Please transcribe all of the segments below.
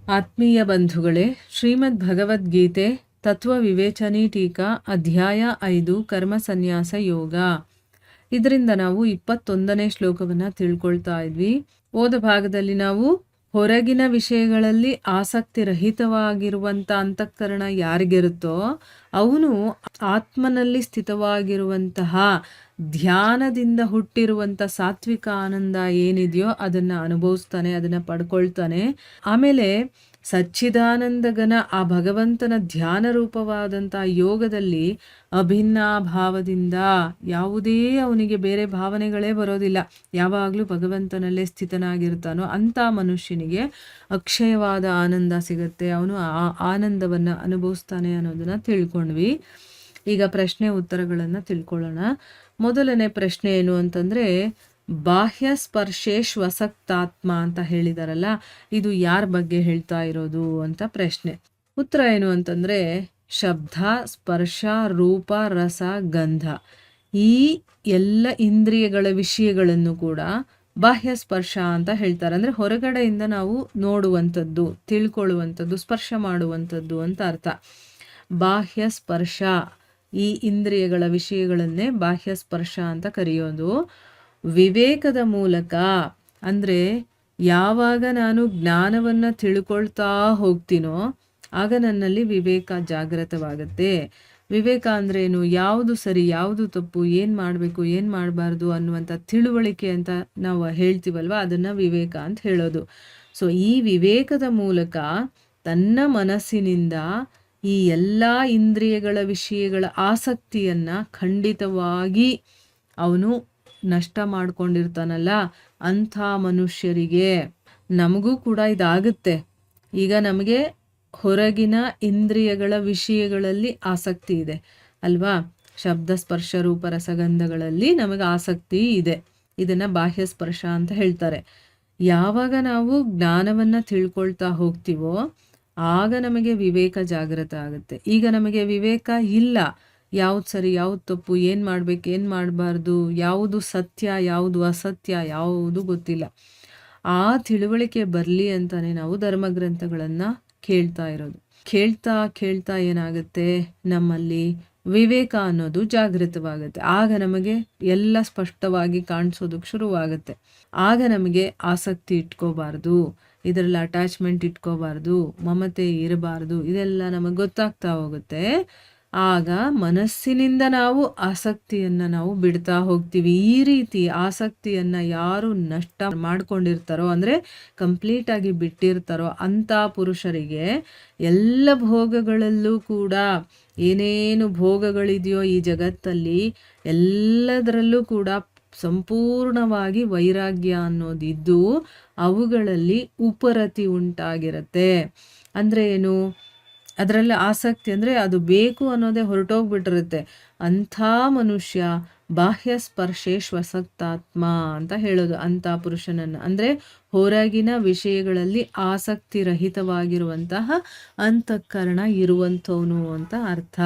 ಆತ್ಮೀಯ ಬಂಧುಗಳೇ, ಶ್ರೀಮದ್ ಭಗವದ್ಗೀತೆ ತತ್ವ ವಿವೇಚನಿ ಟೀಕಾ ಅಧ್ಯಾಯ 5 ಕರ್ಮ ಸನ್ಯಾಸ ಯೋಗ. ಇದರಿಂದ ನಾವು 21ನೇ ಶ್ಲೋಕವನ್ನು ತಿಳ್ಕೊಳ್ತಾ ಇದ್ವಿ. ಓದ ಭಾಗದಲ್ಲಿ ನಾವು ಹೊರಗಿನ ವಿಷಯಗಳಲ್ಲಿ ಆಸಕ್ತಿ ರಹಿತವಾಗಿರುವಂಥ ಅಂತಃಕರಣ ಯಾರಿಗಿರುತ್ತೋ ಅವನು ಆತ್ಮನಲ್ಲಿ ಸ್ಥಿತವಾಗಿರುವಂತಹ ಧ್ಯಾನದಿಂದ ಹುಟ್ಟಿರುವಂಥ ಸಾತ್ವಿಕ ಆನಂದ ಏನಿದೆಯೋ ಅದನ್ನು ಅನುಭವಿಸ್ತಾನೆ, ಅದನ್ನು ಪಡ್ಕೊಳ್ತಾನೆ. ಆಮೇಲೆ ಸಚ್ಚಿದಾನಂದಗನ ಆ ಭಗವಂತನ ಧ್ಯಾನ ರೂಪವಾದಂಥ ಯೋಗದಲ್ಲಿ ಅಭಿನ್ನಾಭಾವದಿಂದ ಯಾವುದೇ ಅವನಿಗೆ ಬೇರೆ ಭಾವನೆಗಳೇ ಬರೋದಿಲ್ಲ, ಯಾವಾಗಲೂ ಭಗವಂತನಲ್ಲೇ ಸ್ಥಿತನಾಗಿರ್ತಾನೋ ಅಂಥ ಮನುಷ್ಯನಿಗೆ ಅಕ್ಷಯವಾದ ಆನಂದ ಸಿಗುತ್ತೆ. ಅವನು ಆ ಆನಂದವನ್ನು ಅನುಭವಿಸ್ತಾನೆ ಅನ್ನೋದನ್ನು ತಿಳ್ಕೊಂಡ್ವಿ. ಈಗ ಪ್ರಶ್ನೆ ಉತ್ತರಗಳನ್ನು ತಿಳ್ಕೊಳ್ಳೋಣ. ಮೊದಲನೇ ಪ್ರಶ್ನೆ ಏನು ಅಂತಂದರೆ, ಬಾಹ್ಯ ಸ್ಪರ್ಶೇಶ್ವಸಕ್ತಾತ್ಮ ಅಂತ ಹೇಳಿದಾರಲ್ಲ, ಇದು ಯಾರ ಬಗ್ಗೆ ಹೇಳ್ತಾ ಇರೋದು ಅಂತ ಪ್ರಶ್ನೆ. ಉತ್ತರ ಏನು ಅಂತಂದರೆ, ಶಬ್ದ, ಸ್ಪರ್ಶ, ರೂಪ, ರಸ, ಗಂಧ ಈ ಎಲ್ಲ ಇಂದ್ರಿಯಗಳ ವಿಷಯಗಳನ್ನು ಕೂಡ ಬಾಹ್ಯ ಸ್ಪರ್ಶ ಅಂತ ಹೇಳ್ತಾರೆ. ಅಂದರೆ ಹೊರಗಡೆಯಿಂದ ನಾವು ನೋಡುವಂಥದ್ದು, ತಿಳ್ಕೊಳ್ಳುವಂಥದ್ದು, ಸ್ಪರ್ಶ ಮಾಡುವಂಥದ್ದು ಅಂತ ಅರ್ಥ. ಬಾಹ್ಯ ಸ್ಪರ್ಶ, ಈ ಇಂದ್ರಿಯಗಳ ವಿಷಯಗಳನ್ನೇ ಬಾಹ್ಯ ಸ್ಪರ್ಶ ಅಂತ ಕರೆಯೋದು. ವಿವೇಕದ ಮೂಲಕ, ಅಂದರೆ ಯಾವಾಗ ನಾನು ಜ್ಞಾನವನ್ನು ತಿಳ್ಕೊಳ್ತಾ ಹೋಗ್ತೀನೋ ಆಗ ನನ್ನಲ್ಲಿ ವಿವೇಕ ಜಾಗೃತವಾಗುತ್ತೆ. ವಿವೇಕ ಅಂದ್ರೇನು, ಯಾವುದು ಸರಿ ಯಾವುದು ತಪ್ಪು, ಏನು ಮಾಡಬೇಕು ಏನು ಮಾಡಬಾರ್ದು ಅನ್ನುವಂಥ ತಿಳುವಳಿಕೆ ಅಂತ ನಾವು ಹೇಳ್ತೀವಲ್ವ, ಅದನ್ನು ವಿವೇಕ ಅಂತ ಹೇಳೋದು. ಸೊ ಈ ವಿವೇಕದ ಮೂಲಕ ತನ್ನ ಮನಸ್ಸಿನಿಂದ ಈ ಎಲ್ಲ ಇಂದ್ರಿಯಗಳ ವಿಷಯಗಳ ಆಸಕ್ತಿಯನ್ನು ಖಂಡಿತವಾಗಿ ಅವನು ನಷ್ಟ ಮಾಡ್ಕೊಂಡಿರ್ತಾನಲ್ಲ, ಅಂಥ ಮನುಷ್ಯರಿಗೆ ನಮಗೂ ಕೂಡ ಇದಾಗುತ್ತೆ. ಈಗ ನಮಗೆ ಹೊರಗಿನ ಇಂದ್ರಿಯಗಳ ವಿಷಯಗಳಲ್ಲಿ ಆಸಕ್ತಿ ಇದೆ ಅಲ್ವಾ, ಶಬ್ದ, ಸ್ಪರ್ಶ, ರೂಪ, ರಸಗಂಧಗಳಲ್ಲಿ ನಮಗೆ ಆಸಕ್ತಿ ಇದೆ. ಇದನ್ನು ಬಾಹ್ಯ ಸ್ಪರ್ಶ ಅಂತ ಹೇಳ್ತಾರೆ. ಯಾವಾಗ ನಾವು ಜ್ಞಾನವನ್ನು ತಿಳ್ಕೊಳ್ತಾ ಹೋಗ್ತೀವೋ ಆಗ ನಮಗೆ ವಿವೇಕ ಜಾಗೃತ ಆಗುತ್ತೆ. ಈಗ ನಮಗೆ ವಿವೇಕ ಇಲ್ಲ, ಯಾವುದು ಸರಿ ಯಾವುದು ತಪ್ಪು, ಏನು ಮಾಡಬೇಕು ಏನು ಮಾಡಬಾರ್ದು, ಯಾವುದು ಸತ್ಯ ಯಾವುದು ಅಸತ್ಯ ಯಾವುದು ಗೊತ್ತಿಲ್ಲ. ಆ ತಿಳುವಳಿಕೆ ಬರಲಿ ಅಂತಲೇ ನಾವು ಧರ್ಮಗ್ರಂಥಗಳನ್ನು ಕೇಳ್ತಾ ಇರೋದು. ಕೇಳ್ತಾ ಏನಾಗುತ್ತೆ, ನಮ್ಮಲ್ಲಿ ವಿವೇಕ ಅನ್ನೋದು ಜಾಗೃತವಾಗುತ್ತೆ. ಆಗ ನಮಗೆ ಎಲ್ಲ ಸ್ಪಷ್ಟವಾಗಿ ಕಾಣಿಸೋದಕ್ಕೆ ಶುರುವಾಗುತ್ತೆ. ಆಗ ನಮಗೆ ಆಸಕ್ತಿ ಇಟ್ಕೋಬಾರ್ದು, ಇದರಲ್ಲಿ ಅಟ್ಯಾಚ್ಮೆಂಟ್ ಇಟ್ಕೋಬಾರ್ದು, ಮಮತೆ ಇರಬಾರ್ದು, ಇದೆಲ್ಲ ನಮಗೆ ಗೊತ್ತಾಗ್ತಾ ಹೋಗುತ್ತೆ. ಆಗ ಮನಸ್ಸಿನಿಂದ ನಾವು ಆಸಕ್ತಿಯನ್ನು ನಾವು ಬಿಡ್ತಾ ಹೋಗ್ತೀವಿ. ಈ ರೀತಿ ಆಸಕ್ತಿಯನ್ನು ಯಾರು ನಷ್ಟ ಮಾಡ್ಕೊಂಡಿರ್ತಾರೋ, ಅಂದರೆ ಕಂಪ್ಲೀಟಾಗಿ ಬಿಟ್ಟಿರ್ತಾರೋ ಅಂಥ ಪುರುಷರಿಗೆ ಎಲ್ಲ ಭೋಗಗಳಲ್ಲೂ ಕೂಡ, ಏನೇನು ಭೋಗಗಳಿದೆಯೋ ಈ ಜಗತ್ತಲ್ಲಿ ಎಲ್ಲದರಲ್ಲೂ ಕೂಡ ಸಂಪೂರ್ಣವಾಗಿ ವೈರಾಗ್ಯ ಅನ್ನೋದಿದ್ದು ಅವುಗಳಲ್ಲಿ ಉಪರತಿ ಉಂಟಾಗಿರುತ್ತೆ. ಅಂದರೆ ಏನು, ಅದರಲ್ಲಿ ಆಸಕ್ತಿ ಅಂದರೆ ಅದು ಬೇಕು ಅನ್ನೋದೇ ಹೊರಟೋಗ್ಬಿಟ್ಟಿರುತ್ತೆ. ಅಂಥ ಮನುಷ್ಯ ಬಾಹ್ಯ ಸ್ಪರ್ಶೇಶ್ವಸಕ್ತಾತ್ಮ ಅಂತ ಹೇಳೋದು ಅಂಥ ಪುರುಷನನ್ನು. ಅಂದರೆ ಹೊರಗಿನ ವಿಷಯಗಳಲ್ಲಿ ಆಸಕ್ತಿ ರಹಿತವಾಗಿರುವಂತಹ ಅಂತಃಕರಣ ಇರುವಂಥವನು ಅಂತ ಅರ್ಥ.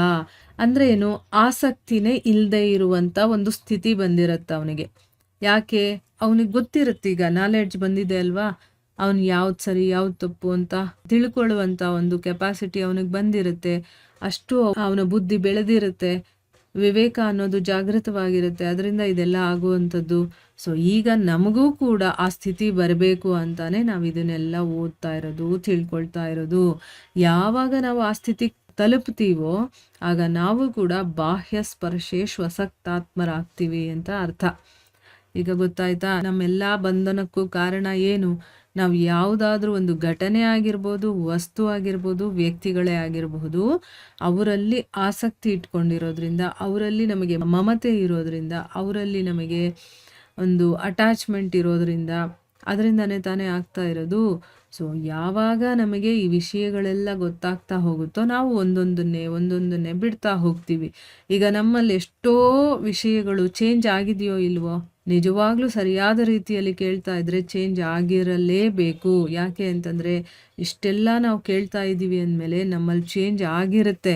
ಅಂದರೆ ಏನು, ಆಸಕ್ತಿನೇ ಇಲ್ಲದೆ ಇರುವಂಥ ಒಂದು ಸ್ಥಿತಿ ಬಂದಿರುತ್ತೆ ಅವನಿಗೆ. ಯಾಕೆ, ಅವನಿಗೆ ಗೊತ್ತಿರುತ್ತೆ, ಈಗ ನಾಲೆಡ್ಜ್ ಬಂದಿದೆ ಅಲ್ವಾ, ಅವನು ಯಾವ್ದು ಸರಿ ಯಾವ್ದು ತಪ್ಪು ಅಂತ ತಿಳ್ಕೊಳ್ಳುವಂಥ ಒಂದು ಕೆಪಾಸಿಟಿ ಅವನಿಗೆ ಬಂದಿರುತ್ತೆ. ಅಷ್ಟು ಅವನ ಬುದ್ಧಿ ಬೆಳೆದಿರುತ್ತೆ, ವಿವೇಕ ಅನ್ನೋದು ಜಾಗೃತವಾಗಿರುತ್ತೆ. ಅದರಿಂದ ಇದೆಲ್ಲ ಆಗುವಂಥದ್ದು. ಸೊ ಈಗ ನಮಗೂ ಕೂಡ ಆ ಸ್ಥಿತಿ ಬರಬೇಕು ಅಂತಾನೆ ನಾವು ಇದನ್ನೆಲ್ಲ ಓದ್ತಾ ಇರೋದು, ತಿಳ್ಕೊಳ್ತಾ ಇರೋದು. ಯಾವಾಗ ನಾವು ಆ ಸ್ಥಿತಿ ತಲುಪ್ತೀವೋ ಆಗ ನಾವು ಕೂಡ ಬಾಹ್ಯ ಸ್ಪರ್ಶೇಶ್ವಸಕ್ತಾತ್ಮರಾಗ್ತೀವಿ ಅಂತ ಅರ್ಥ. ಈಗ ಗೊತ್ತಾಯ್ತಾ, ನಮ್ಮೆಲ್ಲ ಬಂಧನಕ್ಕೂ ಕಾರಣ ಏನು, ನಾವು ಯಾವುದಾದ್ರೂ ಒಂದು ಘಟನೆ ಆಗಿರ್ಬೋದು, ವಸ್ತು ಆಗಿರ್ಬೋದು, ವ್ಯಕ್ತಿಗಳೇ ಆಗಿರಬಹುದು, ಅವರಲ್ಲಿ ಆಸಕ್ತಿ ಇಟ್ಕೊಂಡಿರೋದ್ರಿಂದ, ಅವರಲ್ಲಿ ನಮಗೆ ಮಮತೆ ಇರೋದ್ರಿಂದ, ಅವರಲ್ಲಿ ನಮಗೆ ಒಂದು ಅಟ್ಯಾಚ್ಮೆಂಟ್ ಇರೋದ್ರಿಂದ, ಅದರಿಂದನೇ ತಾನೇ ಆಗ್ತಾ ಇರೋದು. ಸೊ ಯಾವಾಗ ನಮಗೆ ಈ ವಿಷಯಗಳೆಲ್ಲ ಗೊತ್ತಾಗ್ತಾ ಹೋಗುತ್ತೋ ನಾವು ಒಂದೊಂದನ್ನೇ ಬಿಡ್ತಾ ಹೋಗ್ತೀವಿ. ಈಗ ನಮ್ಮಲ್ಲಿ ಎಷ್ಟೋ ವಿಷಯಗಳು ಚೇಂಜ್ ಆಗಿದೆಯೋ ಇಲ್ವೋ, ನಿಜವಾಗ್ಲೂ ಸರಿಯಾದ ರೀತಿಯಲ್ಲಿ ಕೇಳ್ತಾ ಇದ್ರೆ ಚೇಂಜ್ ಆಗಿರಲೇಬೇಕು. ಯಾಕೆ ಅಂತಂದರೆ ಇಷ್ಟೆಲ್ಲ ನಾವು ಕೇಳ್ತಾ ಇದ್ದೀವಿ ಅಂದಮೇಲೆ ನಮ್ಮಲ್ಲಿ ಚೇಂಜ್ ಆಗಿರುತ್ತೆ,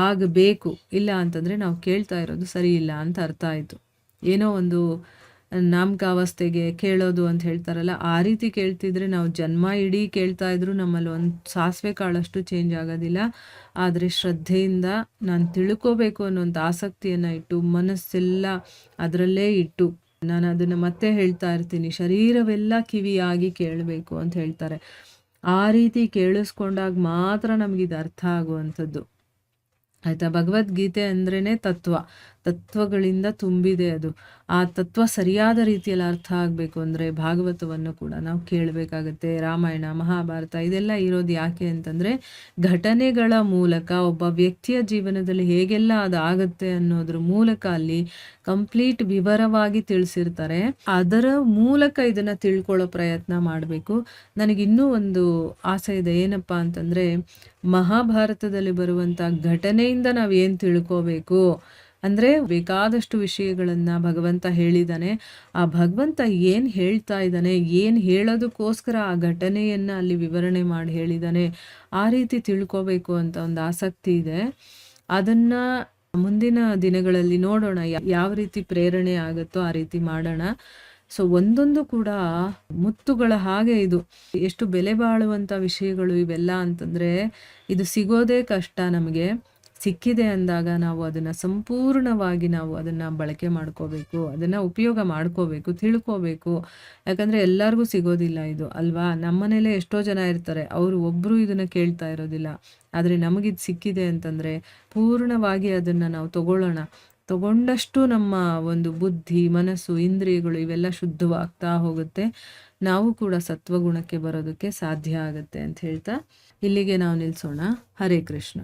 ಆಗಬೇಕು. ಇಲ್ಲ ಅಂತಂದರೆ ನಾವು ಕೇಳ್ತಾ ಇರೋದು ಸರಿ ಇಲ್ಲ ಅಂತ ಅರ್ಥ ಆಯಿತು. ಏನೋ ಒಂದು ನಾಮಕಾವಸ್ಥೆಗೆ ಕೇಳೋದು ಅಂತ ಹೇಳ್ತಾರಲ್ಲ, ಆ ರೀತಿ ಕೇಳ್ತಿದ್ರೆ ನಾವು ಜನ್ಮ ಇಡೀ ಕೇಳ್ತಾ ಇದ್ರು ನಮ್ಮಲ್ಲಿ ಒಂದು ಸಾಸಿವೆ ಕಾಳಷ್ಟು ಚೇಂಜ್ ಆಗೋದಿಲ್ಲ. ಆದರೆ ಶ್ರದ್ಧೆಯಿಂದ ನಾನು ತಿಳ್ಕೋಬೇಕು ಅನ್ನೋಂಥ ಆಸಕ್ತಿಯನ್ನು ಇಟ್ಟು, ಮನಸ್ಸೆಲ್ಲ ಅದರಲ್ಲೇ ಇಟ್ಟು, ನಾನು ಅದನ್ನು ಮತ್ತೆ ಹೇಳ್ತಾ ಇರ್ತೀನಿ, ಶರೀರವೆಲ್ಲ ಕಿವಿಯಾಗಿ ಕೇಳಬೇಕು ಅಂತ ಹೇಳ್ತಾರೆ. ಆ ರೀತಿ ಕೇಳಿಸ್ಕೊಂಡಾಗ ಮಾತ್ರ ನಮಗಿದು ಅರ್ಥ ಆಗುವಂಥದ್ದು. ಆಯಿತಾ? ಭಗವದ್ಗೀತೆ ಅಂದ್ರೇ ತತ್ವಗಳಿಂದ ತುಂಬಿದೆ ಅದು. ಆ ತತ್ವ ಸರಿಯಾದ ರೀತಿಯಲ್ಲಿ ಅರ್ಥ ಆಗಬೇಕು ಅಂದರೆ ಭಾಗವತವನ್ನು ಕೂಡ ನಾವು ಕೇಳಬೇಕಾಗತ್ತೆ. ರಾಮಾಯಣ, ಮಹಾಭಾರತ ಇದೆಲ್ಲ ಇರೋದು ಯಾಕೆ ಅಂತಂದರೆ, ಘಟನೆಗಳ ಮೂಲಕ ಒಬ್ಬ ವ್ಯಕ್ತಿಯ ಜೀವನದಲ್ಲಿ ಹೇಗೆಲ್ಲ ಅದು ಆಗುತ್ತೆ ಅನ್ನೋದ್ರ ಮೂಲಕ ಅಲ್ಲಿ ಕಂಪ್ಲೀಟ್ ವಿವರವಾಗಿ ತಿಳಿಸಿರ್ತಾರೆ. ಅದರ ಮೂಲಕ ಇದನ್ನು ತಿಳ್ಕೊಳ್ಳೋ ಪ್ರಯತ್ನ ಮಾಡಬೇಕು. ನನಗಿನ್ನೂ ಒಂದು ಆಸೆ ಇದೆ, ಏನಪ್ಪ ಅಂತಂದರೆ, ಮಹಾಭಾರತದಲ್ಲಿ ಬರುವಂಥ ಘಟನೆಯಿಂದ ನಾವು ಏನು ತಿಳ್ಕೋಬೇಕು ಅಂದರೆ, ಬೇಕಾದಷ್ಟು ವಿಷಯಗಳನ್ನು ಭಗವಂತ ಹೇಳಿದ್ದಾನೆ. ಆ ಭಗವಂತ ಏನು ಹೇಳ್ತಾ ಇದ್ದಾನೆ, ಏನು ಹೇಳೋದಕ್ಕೋಸ್ಕರ ಆ ಘಟನೆಯನ್ನು ಅಲ್ಲಿ ವಿವರಣೆ ಮಾಡಿ ಹೇಳಿದ್ದಾನೆ, ಆ ರೀತಿ ತಿಳ್ಕೋಬೇಕು ಅಂತ ಒಂದು ಆಸಕ್ತಿ ಇದೆ. ಅದನ್ನು ಮುಂದಿನ ದಿನಗಳಲ್ಲಿ ನೋಡೋಣ, ಯಾವ ರೀತಿ ಪ್ರೇರಣೆ ಆಗುತ್ತೋ ಆ ರೀತಿ ಮಾಡೋಣ. ಸೊ ಒಂದೊಂದು ಕೂಡ ಮುತ್ತುಗಳ ಹಾಗೆ ಇದು. ಎಷ್ಟು ಬೆಲೆ ಬಾಳುವಂಥ ವಿಷಯಗಳು ಇವೆಲ್ಲ ಅಂತಂದರೆ, ಇದು ಸಿಗೋದೇ ಕಷ್ಟ ನಮಗೆ. ಸಿಕ್ಕಿದೆ ಅಂದಾಗ ನಾವು ಅದನ್ನು ಸಂಪೂರ್ಣವಾಗಿ ನಾವು ಅದನ್ನು ಬಳಕೆ ಮಾಡ್ಕೋಬೇಕು, ಅದನ್ನು ಉಪಯೋಗ ಮಾಡ್ಕೋಬೇಕು, ತಿಳ್ಕೋಬೇಕು. ಯಾಕಂದರೆ ಎಲ್ಲರಿಗೂ ಸಿಗೋದಿಲ್ಲ ಇದು ಅಲ್ವಾ? ನಮ್ಮನೇಲೇ ಎಷ್ಟೋ ಜನ ಇರ್ತಾರೆ, ಅವರು ಒಬ್ಬರು ಇದನ್ನು ಕೇಳ್ತಾ ಇರೋದಿಲ್ಲ. ಆದರೆ ನಮಗಿದು ಸಿಕ್ಕಿದೆ ಅಂತಂದರೆ ಪೂರ್ಣವಾಗಿ ಅದನ್ನು ನಾವು ತಗೊಂಡಷ್ಟು ನಮ್ಮ ಒಂದು ಬುದ್ಧಿ, ಮನಸ್ಸು, ಇಂದ್ರಿಯಗಳು ಇವೆಲ್ಲ ಶುದ್ಧವಾಗ್ತಾ ಹೋಗುತ್ತೆ. ನಾವು ಕೂಡ ಸತ್ವಗುಣಕ್ಕೆ ಬರೋದಕ್ಕೆ ಸಾಧ್ಯ ಆಗುತ್ತೆ ಅಂತ ಹೇಳ್ತಾ ಇಲ್ಲಿಗೆ ನಾವು ನಿಲ್ಲಿಸೋಣ. ಹರೇ ಕೃಷ್ಣ.